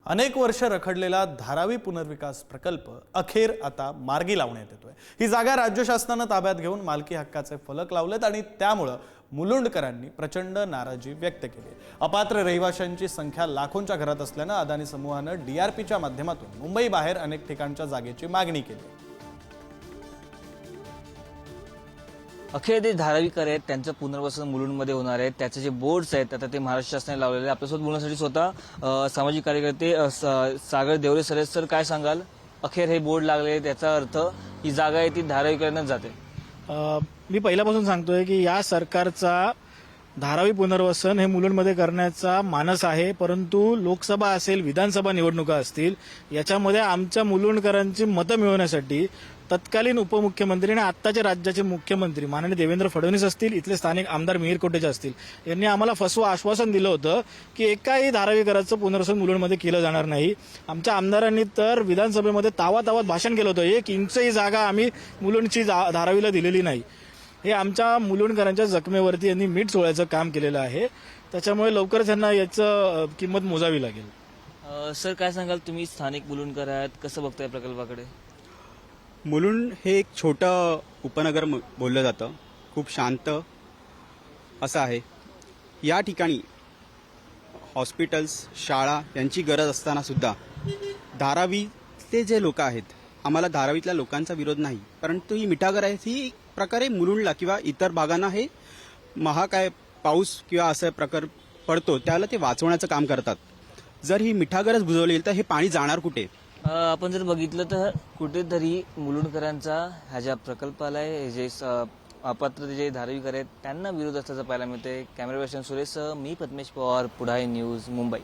अनेक वर्ष रखडलेला धारावी पुनर्विकास प्रकल्प अखेर आता मार्गी लावण्यात येतोय। ही जागा राज्य शासनाने ताब्यात घेऊन मालकी हक्काचे फलक लावलेत आणि त्यामुळे मुलुंडकरांनी प्रचंड नाराजी व्यक्त केली। अपात्र रहिवाशांची संख्या लाखोंच्या घरात असल्याने अदानी समूहाने डीआरपीच्या माध्यमातून मुंबई बाहेर अनेक ठिकाणच्या जागेची मागणी केली। अखेर ते धारावीकर आहेत, त्यांचं पुनर्वसन मुलुंडमध्ये होणार आहे। त्याचे जे बोर्ड्स आहेत आता ते महाराष्ट्र शासनाने लावलेले आहेत। आपल्यासोबत बोलण्यासाठी स्वतः सामाजिक कार्यकर्ते सागर देवरे सर, सर काय सांगाल? अखेर हे बोर्ड लागले, त्याचा अर्थ ही जागा आहे ती धारावीकरांनाच जाते। मी पहिल्यापासून सांगतोय की या सरकारचा धारावी पुनर्वसन हे मुलुंडमध्ये करण्याचा मानस आहे, परंतु लोकसभा असेल, विधानसभा निवडणुका असतील, याच्यामध्ये आमच्या मुलुंडकरांची मतं मिळवण्यासाठी तत्कालीन उपमुख्यमंत्री आणि आत्ताचे राज्याचे मुख्यमंत्री माननीय देवेंद्र फडणवीस असतील, इथले स्थानिक आमदार मिहीर कोटेचे असतील, यांनी आम्हाला फसवं आश्वासन दिलं होतं की एकाही धारावीकरांचं पुनर्वसन मुलुंडमध्ये केलं जाणार नाही। आमच्या आमदारांनी तर विधानसभेमध्ये तावातावात भाषण केलं होतं, 1 इंचही जागा आम्ही मुलुंडची धारावीला दिलेली नाही। हे आमच्या मुलुंडकरांच्या जखमेवरती यांनी मीठ चोळायचं काम केलेलं आहे। त्याच्यामुळे लवकरच यांना याचं किंमत मोजावी लागेल। सर काय सांगाल, तुम्ही स्थानिक मुलुंडकर आहात, कसं बघताय प्रकल्पाकडे? मुलुंड हे एक छोटं उपनगर बोललं जातं, खूप शांत असं आहे। या ठिकाणी हॉस्पिटल्स, शाळा यांची गरज असताना सुद्धा धारावीतले जे लोक आहेत, आम्हाला धारावीतल्या लोकांचा विरोध नाही, परंतु ही मिठागर आहे ही प्रकारे मुलुंडला किंवा इतर भागांना हे काय पाऊस किंवा असं प्रकार पडतो त्याला ते वाचवण्याचं काम करतात। जर ही मिठागरच बुजवली तर हे पाणी जाणार कुठे? आपण जर बघितलं तर कुठेतरी मुलुंडकरांचा ह्या ज्या प्रकल्पाला जे अपात्र जे धारावीकर आहेत त्यांना विरोध असल्याचं पाहायला मिळते। कॅमेरा पर्सन सुरेश, मी पद्मेश पवार, पुढाई न्यूज, मुंबई।